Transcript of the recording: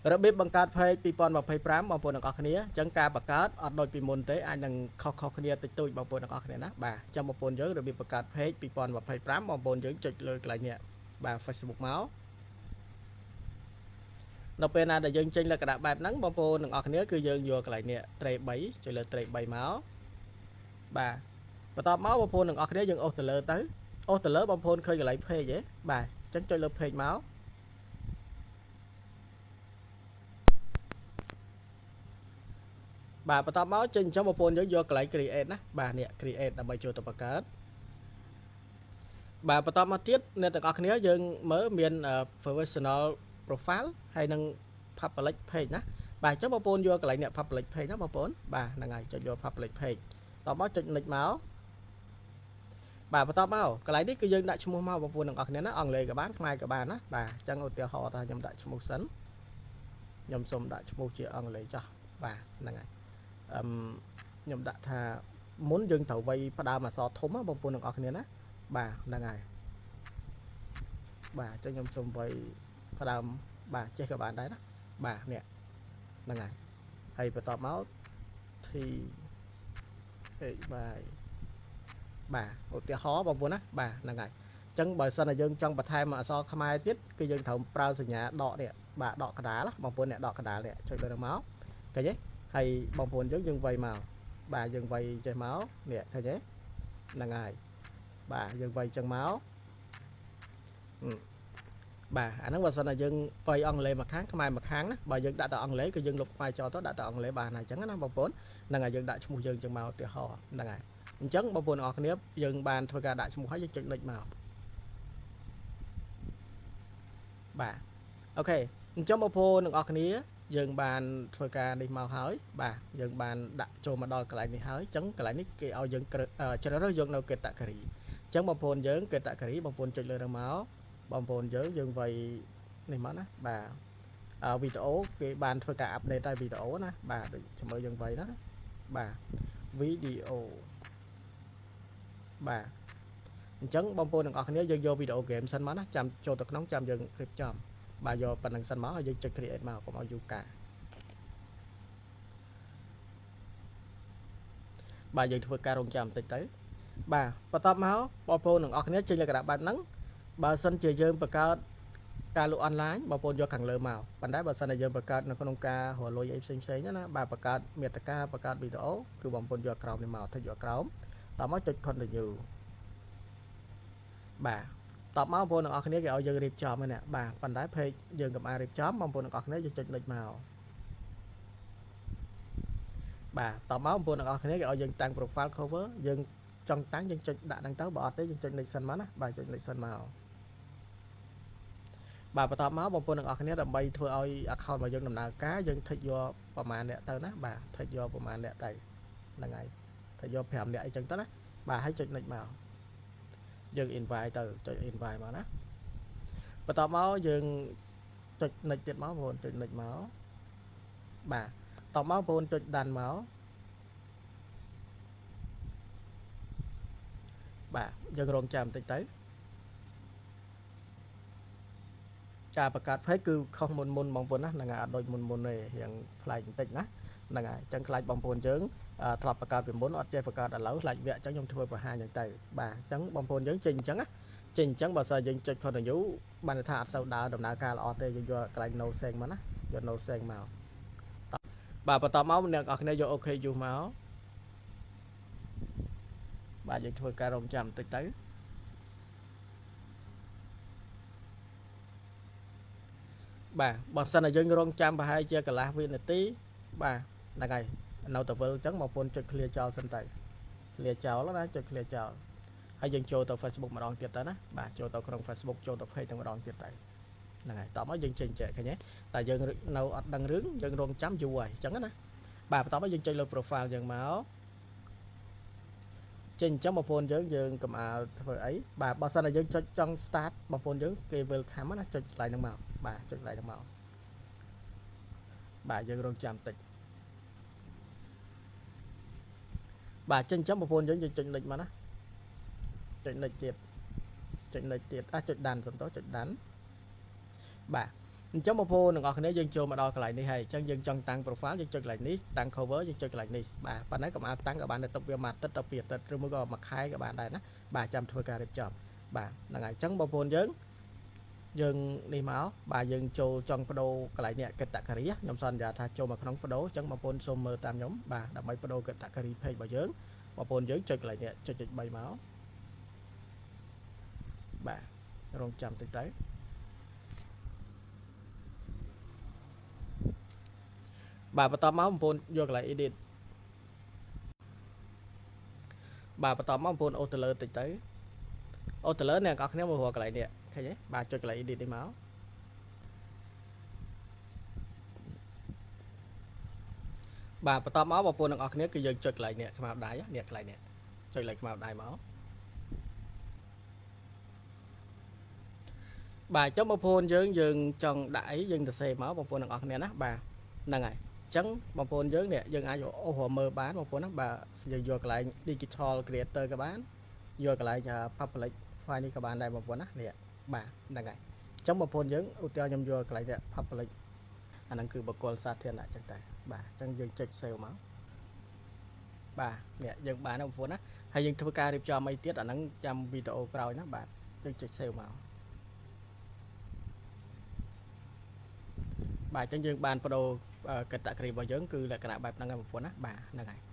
របៀបបង្កើត page 2025បងប្អូនទាំងអស់គ្នាអញ្ចឹងការបង្កើតអត់ដូចពីមុនទេអាចនឹងខុសគ្នាតិចតួចបងប្អូនទាំងអស់គ្នាណាបាទអញ្ចឹងបងប្អូនយើងរបៀបបង្កើត page 2025បងប្អូនយើងចុចលើកន្លែងនេះបាទ Facebook មកនៅពេលណាដែលយើងចេញលក្ខណៈបែបហ្នឹងបងប្អូនទាំងអស់គ្នាគឺយើងយកកន្លែងនេះ tray 3ចុចលើ tray 3មកបាទបន្ទាប់មកបងប្អូនទាំងអស់គ្នាយើងអូសទៅលើបងប្អូនឃើញកន្លែង page ទេបាទអញ្ចឹងចុចលើ page មកបាទបន្ទាប់មកចេញអញ្ចឹងបងប្អូនយើងយកកន្លែង create ណាបាទនេះ create ដើម្បីចូលទៅបង្កើតបាទបន្ទាប់មកទៀតអ្នកទាំងអស់គ្នាយើងមើលមាន professional profile ហើយនឹង public page ណាបាទអញ្ចឹងបងប្អូនយកកន្លែងនេះ public page ណាបងប្អូនបាទហ្នឹងហើយចុចយក public page តមកចុច next មកបាទបន្ទាប់មកកន្លែងនេះគឺយើងដាក់ឈ្មោះមកបងប្អូនទាំងអស់គ្នាណាអង់គ្លេសក៏បានខ្មែរក៏បានណាបាទអញ្ចឹងឧទាហរណ៍ថាខ្ញុំដាក់ឈ្មោះសិនខ្ញុំសូមដាក់ឈ្មោះជាអង់គ្លេសចុះបាទហ្នឹងហើយខ្ញុំដាក់ថាមុនយើងត្រូវវាយផ្ដើមអក្សរធំបងប្អូនទាំងអស់គ្នាណាបាទហ្នឹងហើយបាទអញ្ចឹងខ្ញុំសូមវាយផ្ដើមបាទចេះក៏បានដែរណាបាទនេះហ្នឹងហើយហើយបន្ទាប់មក T H Y បាទឧទាហរណ៍បងប្អូនណាបាទហ្នឹងហើយអញ្ចឹងបើសិនតែយើងចង់បន្ថែមអក្សរខ្មែរទៀតគឺយើងត្រូវប្រើសញ្ញាដកនេះបាទដកកដាលបងប្អូនអ្នកដកកដាលនេះចុចលើមកឃើញទេហើយបងប្អូនយើងវាយមកបាទយើងវាយចេះមកនេះឃើញទេហ្នឹងហើយបាទយើងវាយចឹងមកបាទអាហ្នឹងបើសិនតែយើងវាយអង់គ្លេសមកខាងខ្មែរមកខាងណាបើយើងដាក់តែអង់គ្លេសគឺយើងលុបខ្មែរចោលទៅដាក់តែអង់គ្លេសបានហើយចឹងណាបងប្អូនហ្នឹងហើយយើងដាក់ឈ្មោះយើងចឹងមកឧទាហរណ៍ហ្នឹងហើយអញ្ចឹងបងប្អូនទាំងអស់គ្នាយើងបានធ្វើការដាក់ឈ្មោះហើយយើងចុចលេខមកបាទអូខេអញ្ចឹងបងប្អូនទាំងអស់គ្នាយើងបានធ្វើការនេះមកហើយបាទយើងបានដាក់ចូលមកដល់កន្លែងនេះហើយអញ្ចឹងកន្លែងនេះគេឲ្យយើងជ្រើសរើសយកនៅ category អញ្ចឹងបងប្អូនយើង category បងប្អូនចុចលើទៅមកបងប្អូនយើងវាយនេះមកណាបាទវីដេអូគេបានធ្វើការអាប់ដេតហើយវីដេអូណាបាទដូចជាមួយយើងវាយណាបាទវីដេអូបាទអញ្ចឹងបងប្អូនទាំងអស់គ្នាយើងយកវីដេអូហ្គេមសិនមកណាចាំចូលទៅក្នុងចាំយើងរៀបចំបាទយកប៉ុណ្្នឹងសិនមកហើយយើងចុច create មកកុំឲ្យយូរកាបាទយើងធ្វើការរងចាំបន្តិចទៅបាទបន្ទាប់មកបងប្អូនទាំងអស់គ្នាចេញលក្ខណៈបែបហ្នឹងបើសិនជាយើងបង្កើតការលក់អនឡាញបងប្អូនយកខាងលើមកប៉ុន្តែបើសិនជាយើងបង្កើតនៅក្នុងការរលួយអីផ្សេងណាបាទបង្កើតមាតិកាបង្កើតវីដេអូគឺបងប្អូនយកក្រោមនេះមកទៅយកក្រោមតមកចុច continue បាទតបមកបងប្អូនទាំងអស់គ្នាគេឲ្យយើងរៀបចំហ្នឹងណាបាទប៉ុន្តែ page យើងកុំអារៀបចំបងប្អូនទាំងអស់គ្នាយើងចុច next មកបាទតបមកបងប្អូនទាំងអស់គ្នាគេឲ្យយើងតាំង profile cover យើងចង់តាំងយើងចុចដាក់ហ្នឹងទៅបើអត់ទេយើងចុច next សិនមកណាបាទចុច next សិនមកបាទបន្ទាប់មកបងប្អូនទាំងអស់គ្នាដើម្បីធ្វើឲ្យ account របស់យើងដំណើរការយើងថិចយកប្រមាណអ្នកទៅណាបាទថិចយកប្រមាណអ្នកទៅហ្នឹងហើយថិចយក5អ្នកអីចឹងទៅណាបាទហើយចុច next មកយើង invite ទៅចុច invite មកណាបន្ទាប់មកយើងចុច next ទៀតមកបងប្អូនចុច next មកបាទតបមកបងប្អូនចុចដានមកបាទយើងរងចាំបន្តិចទៅការបង្កើត page គឺខុសមុនបងប្អូនណាហ្នឹងហើយអត់ដូចមុនទេរៀងប្លែកបន្តិចណាហ្នឹងហើយអញ្ចឹងខ្លាចបងប្អូនយើងធ្លាប់បង្កើតពីមុនអត់ចេះបង្កើតឥឡូវខ្លាចវគ្គអញ្ចឹងខ្ញុំធ្វើបង្ហាញអញ្ចឹងទៅបាទអញ្ចឹងបងប្អូនយើងចេញអញ្ចឹងណាចេញអញ្ចឹងបើសិនយើងចុច continue បានថាអត់សូវដើរដំណើរការល្អទេយើងយកកន្លែង no send មកណាយក no send មកបាទបន្តមកអ្នកនរគ្នាយក OK យូរមកបាទយើងធ្វើការរងចាំបន្តិចទៅបាទបើសិនតែយើងរងចាំប្រហែលជាកន្លះវិនាទីបាទហ្នឹងហើយនៅតែវិលអញ្ចឹងបងប្អូនចុច clear ចោលសិនទៅ clear ចោលណាចុច clear ចោលហើយយើងចូលទៅ Facebook ម្ដងទៀតទៅណាបាទចូលទៅក្នុង Facebook ចូលទៅ page ទាំងម្ដងទៀតទៅហ្នឹងហើយតោះមកយើងចេញចែកឃើញទេតែយើងនៅអត់ដឹងរឿងយើងរងចាំយូរហើយអញ្ចឹងណាបាទបន្ទាប់មកយើងចុចលើ profile យើងមកចេញអញ្ចឹងបងប្អូនយើងកំអាលធ្វើអីបាទបើសិនតែយើងចុចចង់ start បងប្អូនយើងគេ welcome ណាចុចកន្លែងហ្នឹងមកបាទចុចកន្លែងហ្នឹងមកបាទយើងរងចាំបន្តិចបាទចេញអញ្ចឹងបងប្អូនយើងចុច next មកណាចុច next ទៀតចុច next ទៀតចុចដានសំដៅចុចដានបាទ អញ្ចឹងបងប្អូនទាំងអស់គ្នាយើងចូលមកដល់កន្លែងនេះហើយអញ្ចឹងយើងចង់តាំង profile យើងចុចកន្លែងនេះតាំង cover យើងចុចកន្លែងនេះបាទប៉ុន្តែកុំឲ្យតាំងក៏បានទៅទុកវាមួយអាទិត្យទៅពីរអាទិត្យឬមួយក៏មួយខែក៏បានដែរណាបាទចាំធ្វើការរៀបចំបាទហ្នឹងហើយអញ្ចឹងបងប្អូនយើងនេះមកបាទយើងចូលចង់បដូរកន្លែងនេះកិត្តការីខ្ញុំសន្យាថាចូលមកក្នុងបដូរអញ្ចឹងបងប្អូនសូមមើលតាមខ្ញុំបាទដើម្បីបដូរកិត្តការី page របស់យើងបងប្អូនយើងចុចកន្លែងនេះចុច3មកបាទរងចាំតិចទៅបាទបន្តមកបងប្អូនយកកន្លែង edit បាទបន្តមកបងប្អូនអូទៅលើតិចទៅអូទៅលើអ្នកនរគ្នាមើលរកកន្លែងនេះឃើញទេបាទចុចកន្លែង edit នេះមកបាទបន្តមកបងប្អូនទាំងអស់គ្នាគឺយើងចុចកន្លែងនេះខ្មៅដៃនេះកន្លែងនេះចុចកន្លែងខ្មៅដៃមកបាទចុះបងប្អូនយើងចង់ដាក់អីយើងទៅសេមកបងប្អូនទាំងអស់គ្នាណាបាទហ្នឹងហើយអញ្ចឹងបងប្អូនយើងនេះយើងអាចអូសមើលបានបងប្អូនណាបាទយើងយកកន្លែង digital creator ក៏បានយកកន្លែង public file នេះក៏បានដែរបងប្អូនណានេះបាទហ្នឹងហើយអញ្ចឹងបងប្អូនយើងឧទាហរណ៍ខ្ញុំយកកន្លែងនេះ public អាហ្នឹងគឺបុគ្គលសាធារណៈអញ្ចឹងតែបាទអញ្ចឹងយើងចុច save មកបាទនេះយើងបានណាបងប្អូនណាហើយយើងធ្វើការរៀបចំអីទៀតអាហ្នឹងចាំវីដេអូក្រោយណាបាទយើងចុច save មកបាទអញ្ចឹងយើងបានបដូរកាតេហ្គរីរបស់យើងគឺលក្ខណៈបែបហ្នឹងហើយបងប្អូនណាបាទហ្នឹងហើយ